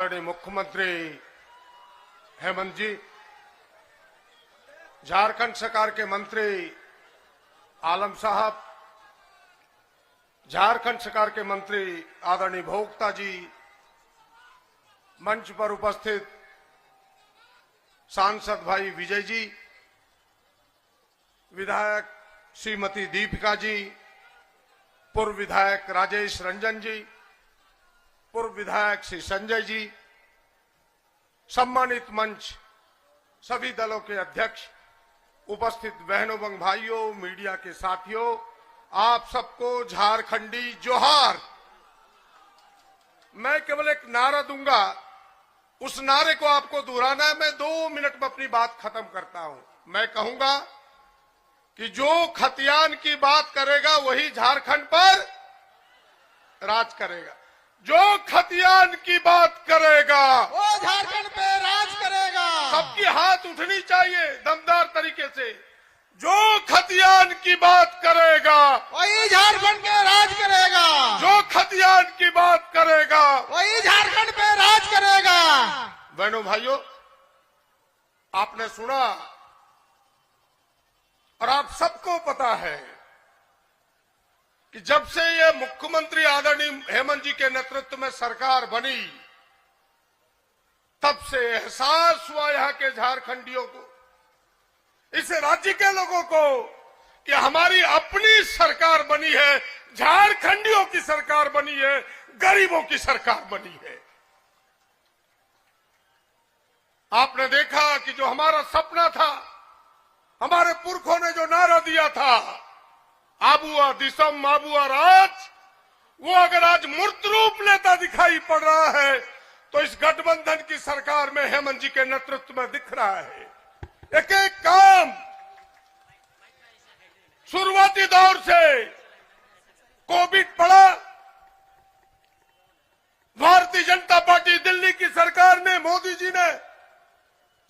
आदरणीय मुख्यमंत्री हेमंत जी, झारखंड सरकार के मंत्री आलम साहब, झारखंड सरकार के मंत्री आदरणीय भोक्ता जी, मंच पर उपस्थित सांसद भाई विजय जी, विधायक श्रीमती दीपिका जी, पूर्व विधायक राजेश रंजन जी, पूर्व विधायक श्री संजय जी, सम्मानित मंच सभी दलों के अध्यक्ष, उपस्थित बहनों एवं भाइयों, मीडिया के साथियों, आप सबको झारखंडी जोहार। मैं केवल एक नारा दूंगा, उस नारे को आपको दोहराना है। मैं 2 मिनट में अपनी बात खत्म करता हूं। मैं कहूंगा कि जो खतियान की बात करेगा वही झारखंड पर राज करेगा। जो खतियान की बात करेगा वो झारखंड पे राज करेगा। सबकी हाथ उठनी चाहिए दमदार तरीके से। जो खतियान की बात करेगा वही झारखंड पे राज करेगा। जो खतियान की बात करेगा वही झारखंड पे राज करेगा। बहनों भाइयों, आपने सुना और आप सबको पता है कि जब से ये मुख्यमंत्री आदरणीय हेमंत जी के नेतृत्व में सरकार बनी, तब से एहसास हुआ यहां के झारखंडियों को, इस राज्य के लोगों को, कि हमारी अपनी सरकार बनी है, झारखंडियों की सरकार बनी है, गरीबों की सरकार बनी है। आपने देखा कि जो हमारा सपना था, हमारे पुरखों ने जो नारा दिया था, आबुआ दिसम आबुआ राज, वो अगर आज मूर्त रूप लेता दिखाई पड़ रहा है तो इस गठबंधन की सरकार में हेमंत जी के नेतृत्व में दिख रहा है। एक एक काम शुरुआती दौर से, कोविड पड़ा, भारतीय जनता पार्टी दिल्ली की सरकार ने, मोदी जी ने,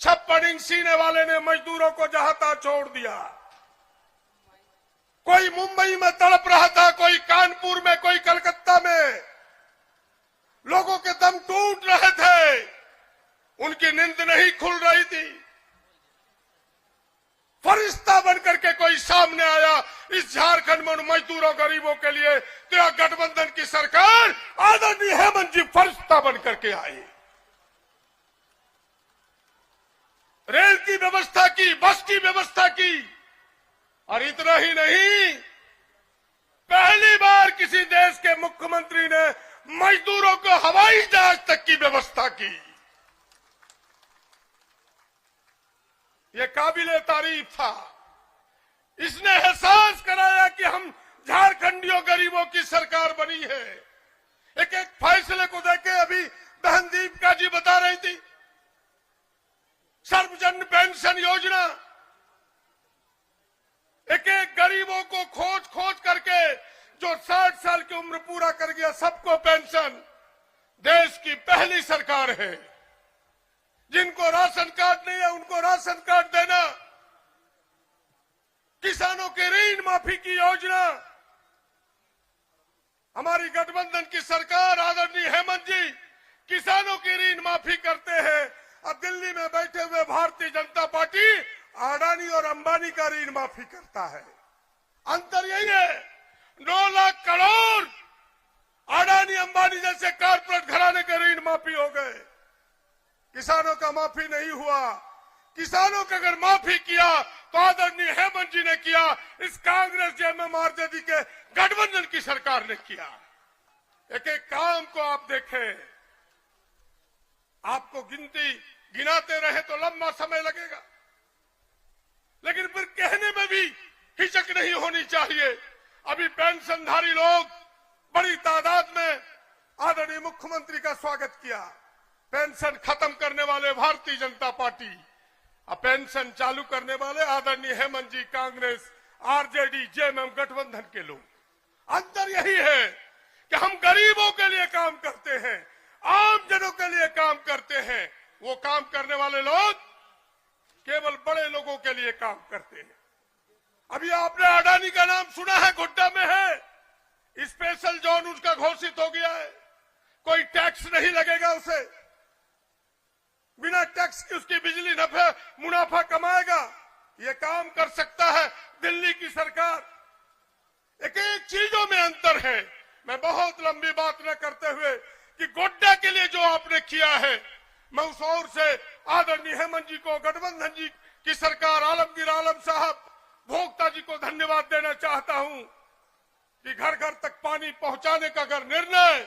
56 इंच सीने वाले ने मजदूरों को जहां तहां छोड़ दिया। कोई मुंबई में तड़प रहा था, कोई कानपुर में, कोई कलकत्ता में, लोगों के दम टूट रहे थे, उनकी नींद नहीं खुल रही थी। फरिश्ता बनकर के कोई सामने आया इस झारखंड में उन मजदूरों गरीबों के लिए, तो यह गठबंधन की सरकार आदरणीय हेमंत जी फरिश्ता बनकर के आई। रेल की व्यवस्था की, बस की व्यवस्था की, और इतना ही नहीं, पहली बार किसी देश के मुख्यमंत्री ने मजदूरों को हवाई जहाज तक की व्यवस्था की। यह काबिले तारीफ था। इसने एहसास कराया कि हम झारखंडियों गरीबों की सरकार बनी है। एक एक फैसले को देखे, अभी बहन दीपिका जी बता रही थी, सर्वजन पेंशन योजना, एक एक गरीबों को खोज खोज करके, जो 60 साल की उम्र पूरा कर गया सबको पेंशन। देश की पहली सरकार है। जिनको राशन कार्ड नहीं है उनको राशन कार्ड देना, किसानों के ऋण माफी की योजना। हमारी गठबंधन की सरकार आदरणीय हेमंत जी किसानों की ऋण माफी करते हैं, और दिल्ली में बैठे हुए भारतीय जनता पार्टी अडानी और अंबानी का ऋण माफी करता है। अंतर यही है, 9 लाख करोड़ अडानी अंबानी जैसे कारपोरेट घराने के ऋण माफी हो गए, किसानों का माफी नहीं हुआ। किसानों का अगर माफी किया तो आदरणीय हेमंत जी ने किया, इस कांग्रेस जेएमएम आरजेडी के गठबंधन की सरकार ने किया। एक एक काम को आप देखें, आपको गिनाते रहे तो लंबा समय लगेगा, लेकिन फिर कहने में भी हिचक नहीं होनी चाहिए। अभी पेंशनधारी लोग बड़ी तादाद में आदरणीय मुख्यमंत्री का स्वागत किया। पेंशन खत्म करने वाले भारतीय जनता पार्टी, और पेंशन चालू करने वाले आदरणीय हेमंत जी, कांग्रेस, आरजेडी, जेएमएम गठबंधन के लोग। अंतर यही है कि हम गरीबों के लिए काम करते हैं, आम जनों के लिए काम करते हैं। वो काम करने वाले लोग केवल बड़े लोगों के लिए काम करते हैं। अभी आपने अडानी का नाम सुना है, गोड्डा में है, स्पेशल जोन उसका घोषित हो गया है, कोई टैक्स नहीं लगेगा उसे। टैक्स की उसकी बिजली मुनाफा कमाएगा। ये काम कर सकता है दिल्ली की सरकार। एक एक चीजों में अंतर है। मैं बहुत लंबी बात न करते हुए कि गोड्डा के लिए जो आपने किया है, मैं उस ओर से आदरणीय हेमंत जी को, गठबंधन जी की सरकार, आलमगीर आलम साहब, भोक्ता जी को धन्यवाद देना चाहता हूं कि घर घर तक पानी पहुंचाने का अगर निर्णय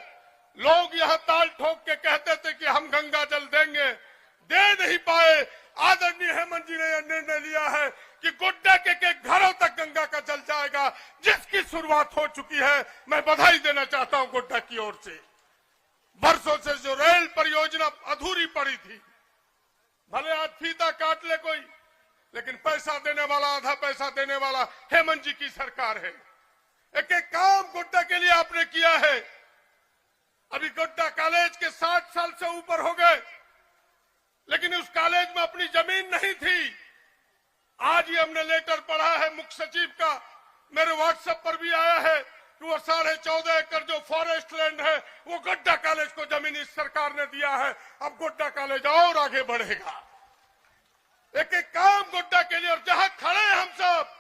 लोग यहां ताल ठोक के कहते थे कि हम गंगा जल देंगे, दे नहीं पाए। आदरणीय हेमंत जी ने यह निर्णय लिया है कि गोड्डा के घरों तक गंगा का जल जाएगा, जिसकी शुरुआत हो चुकी है। मैं बधाई देना चाहता हूं गोड्डा की ओर से। बरसों से जो रेल परियोजना अधूरी पड़ी थी, भले आज फीता काट ले कोई, लेकिन पैसा देने वाला, आधा पैसा देने वाला हेमंत जी की सरकार है। एक एक काम गोड्डा के लिए आपने किया है। अभी गोड्डा कॉलेज के 60 साल से ऊपर हो गए, लेकिन उस कॉलेज में अपनी जमीन नहीं थी। आज ही हमने लेटर पढ़ा है मुख्य सचिव का, मेरे व्हाट्सएप पर भी आया है कि वो 14.5 एकड़ जो फॉरेस्ट लैंड है वो गोड्डा कॉलेज को जमीन इस सरकार ने दिया है। अब गोड्डा कॉलेज और आगे बढ़ेगा। एक एक काम गोड्डा के लिए। और जहां खड़े हम सब,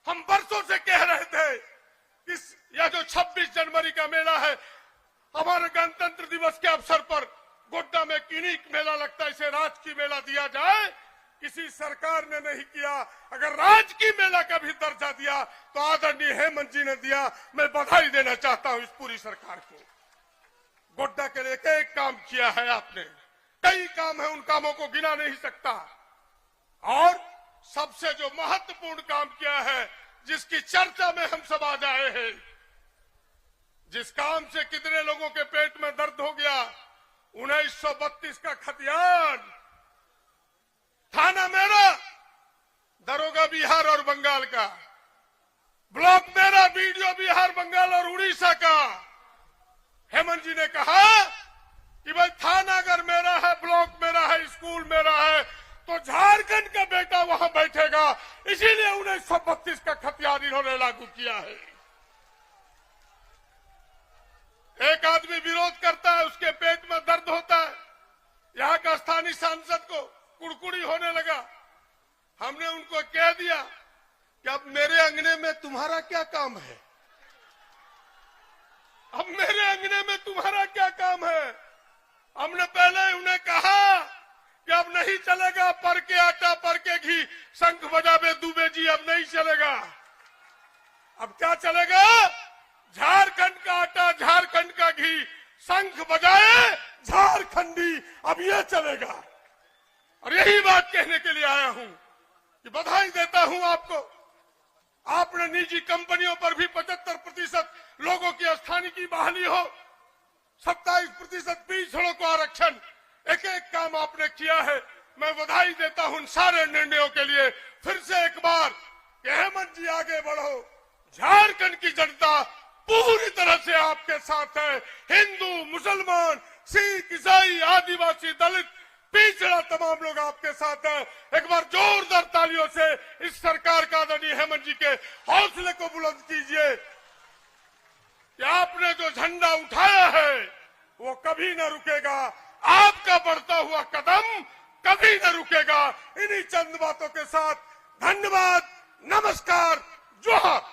हम बरसों से कह रहे थे कि यह जो 26 जनवरी का मेला है, हमारे गणतंत्र दिवस के अवसर पर गोड्डा में किनिक मेला लगता है, इसे राजकीय मेला दिया जाए। किसी सरकार ने नहीं किया। अगर राजकीय मेला का भी दर्जा दिया तो आदरणीय हेमंत जी ने दिया। मैं बधाई देना चाहता हूं इस पूरी सरकार को। गोड्डा के लिए एक एक काम किया है आपने। कई काम है, उन कामों को गिना नहीं सकता। और सबसे जो महत्वपूर्ण काम किया है, जिसकी चर्चा में हम सब आज आए हैं, जिस काम से कितने लोगों के पेट में दर्द हो गया, 1932 का खतियान, थाना मेरा, दरोगा बिहार और बंगाल का, ब्लॉक मेरा, बीडीओ बिहार, बंगाल और उड़ीसा का। हेमंत जी ने कहा कि भाई थाना अगर मेरा है, ब्लॉक मेरा है, स्कूल मेरा है, तो झारखंड का बेटा वहां बैठेगा। इसीलिए 1932 का खतियान इन्होंने लागू किया है। एक आदमी विरोध करता है, उसके पेट में दर्द होता है, यहां का स्थानीय सांसद को कुड़कुड़ी होने लगा। हमने उनको कह दिया कि अब मेरे अंगने में तुम्हारा क्या काम है, अब मेरे अंगने में तुम्हारा क्या काम है। हमने पहले उन्हें कहा कि अब नहीं चलेगा, पर के आटा पर के घी, शंख बजावे दुबे जी, अब नहीं चलेगा। अब क्या चलेगा? झारखंड का आटा, झारखंड का घी, शंख बजाए झारखंडी, अब ये चलेगा। और यही बात कहने के लिए आया हूं कि बधाई देता हूं आपको। आपने निजी कंपनियों पर भी 75% लोगों की स्थानीय की बहाली हो, 27% पिछड़ों को आरक्षण, एक एक काम आपने किया है। मैं बधाई देता हूं उन सारे निर्णयों के लिए। फिर से एक बार कि हेमंत जी आगे बढ़ो, झारखंड की जनता पूरी तरह से आपके साथ है। हिंदू, मुसलमान, सिख, ईसाई, आदिवासी, दलित, पिछड़ा, तमाम लोग आपके साथ हैं। एक बार जोरदार तालियों से इस सरकार का आदरणीय हेमंत जी के हौसले को बुलंद कीजिए कि आपने जो झंडा उठाया है वो कभी न रुकेगा। आपका बढ़ता हुआ कदम कभी न रुकेगा। इन्हीं चंद बातों के साथ धन्यवाद, नमस्कार, जोहार।